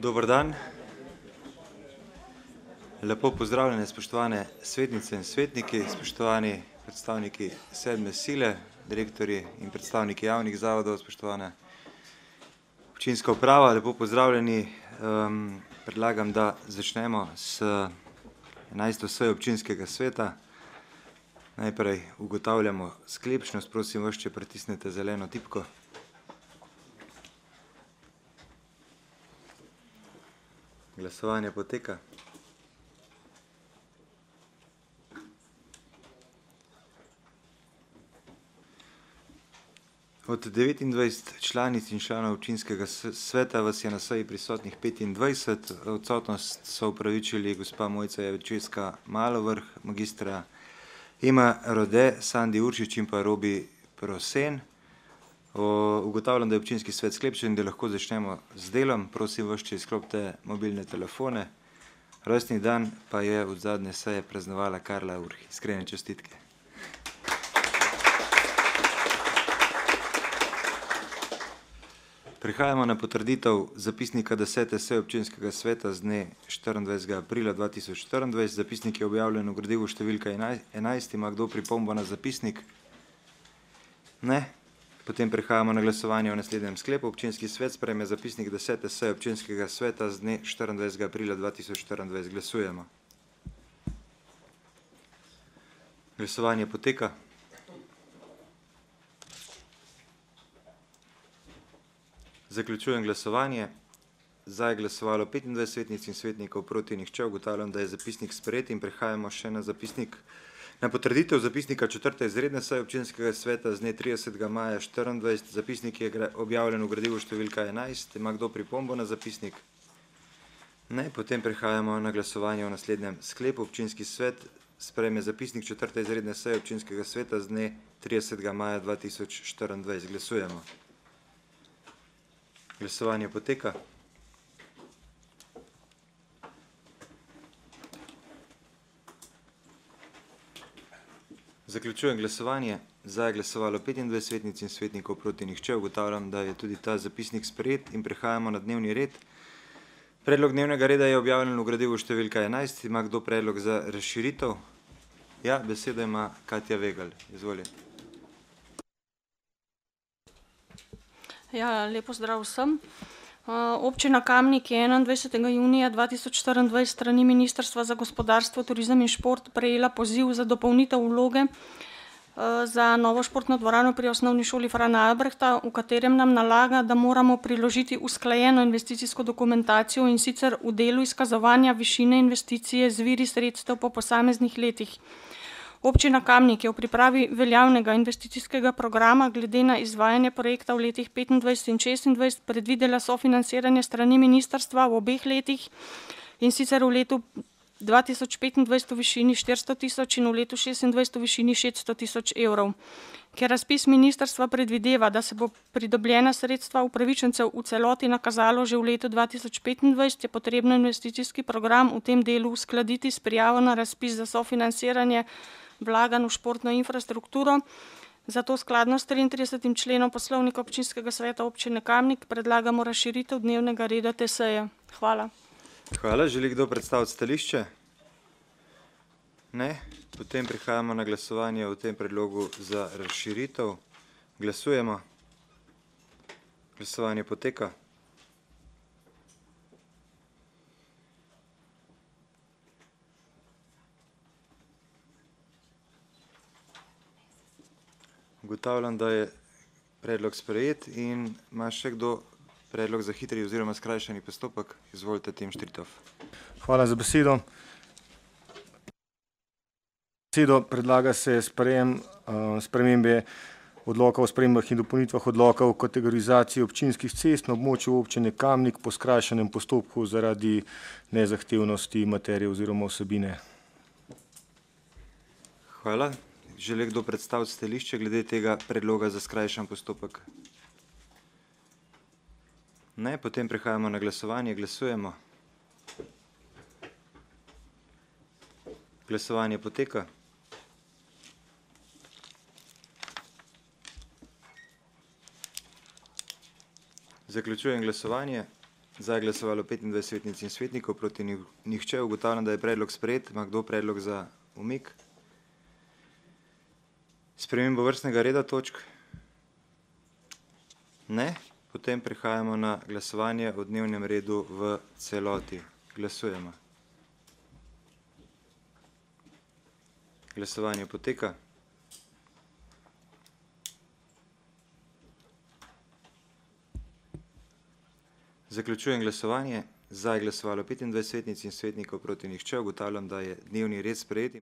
Dober dan. Lepo pozdravljene, spoštovane svetnice in svetniki, spoštovani predstavniki sedme sile, direktorji in predstavniki javnih zavodov, spoštovana občinska uprava, lepo pozdravljeni. Predlagam, da začnemo s 11. sejo občinskega sveta. Najprej ugotavljamo sklepčnost, prosim vas, če pritisnete zeleno tipko. Glasovanje poteka. Od 29 članic in članov občinskega sveta vas je na seji prisotnih 25, odsotnost so upravičili gospa Mojca Jevčeska Malovrh, magistra Ema Rode, Sandi Uršič in pa Robi Prosen. Ugotavljam, da je občinski svet sklepčen, da lahko začnemo z delom. Prosim vas, če izklopite mobilne telefone. Rojstni dan pa je od zadnje seje praznovala Karla Urh. Iskrene čestitke. Prehajamo na potrditev zapisnika 10. seje občinskega sveta z dne 24. aprila 2024. Zapisnik je objavljen v gradivu številka 11. Ima kdo pripombo na zapisnik? Ne. Potem prehajamo na glasovanje o naslednjem sklepu. Občinski svet sprejme zapisnik 10. seje občinskega sveta z dne 24. aprila 2024. Glasujemo. Glasovanje poteka. Zaključujem glasovanje. Za je glasovalo 25 svetnic in svetnikov, proti nihče. Ugotavljam, da je zapisnik sprejet in prehajamo še na zapisnik. Na potrditev zapisnika 4. izredne seje občinskega sveta z dne 30. maja 2024. Zapisnik je objavljen v gradivu številka 11. Ima kdo pripombo na zapisnik? Ne. Potem prehajamo na glasovanje o naslednjem sklepu. Občinski svet sprejme zapisnik 4. izredne seje občinskega sveta z dne 30. maja 2024. Glasujemo. Glasovanje poteka. Zaključujem glasovanje. Za je glasovalo 25 svetnic in svetnikov, proti nihče. Ugotavljam, da je tudi ta zapisnik sprejet in prehajamo na dnevni red. Predlog dnevnega reda je objavljen v gradivu številka 11. Ima kdo predlog za razširitev? Ja, besedo ima Katja Vegelj. Izvoli. Ja, lepo zdrav vsem. Občina Kamnik je 21. junija 2024 strani Ministrstva za gospodarstvo, turizem in šport prejela poziv za dopolnitev vloge za novo športno dvorano pri osnovni šoli Frana Albrehta, v katerem nam nalaga, da moramo priložiti usklajeno investicijsko dokumentacijo, in sicer v delu izkazovanja višine investicije z viri sredstev po posameznih letih. Občina Kamnik je v pripravi veljavnega investicijskega programa glede na izvajanje projekta v letih 25 in 26 predvidela sofinanciranje strani ministrstva v obeh letih, in sicer v letu 2025 v višini 400 tisoč in v letu 2026 v višini 600 tisoč evrov. Ker razpis ministrstva predvideva, da se bo pridobljena sredstva upravičencev v celoti nakazalo že v letu 2025, je potrebno investicijski program v tem delu uskladiti s prijavo na razpis za sofinanciranje vlaganj v športno infrastrukturo. Zato skladno s 33. členom poslovnika občinskega sveta občine Kamnik predlagamo razširitev dnevnega reda te seje. Hvala. Hvala. Želi kdo predstaviti stališče? Ne. Potem prihajamo na glasovanje o tem predlogu za razširitev. Glasujemo. Glasovanje poteka. Ugotavljam, da je predlog sprejet in ima še kdo predlog za hitri oziroma skrajšani postopek. Izvolite, Tim Štritov. Hvala za besedo. Predlaga se spremembe odloka o spremembah in dopolnitvah odloka o kategorizaciji občinskih cest na območju občine Kamnik po skrajšanem postopku zaradi nezahtevnosti materije oziroma vsebine. Hvala. Želi kdo predstaviti stališče glede tega predloga za skrajšan postopek? Ne. Potem prehajamo na glasovanje. Glasujemo. Glasovanje poteka. Zaključujem glasovanje. Za je glasovalo 25 svetnic in svetnikov, proti nihče. Ugotavljam, da je predlog sprejet. Ima kdo predlog za umik? Spremembo vrstnega reda točk? Ne. Potem prehajamo na glasovanje o dnevnem redu v celoti. Glasujemo. Glasovanje poteka. Zaključujem glasovanje. Za je glasovalo 25 svetnic in svetnikov, proti nihče. Ugotavljam, da je dnevni red sprejet.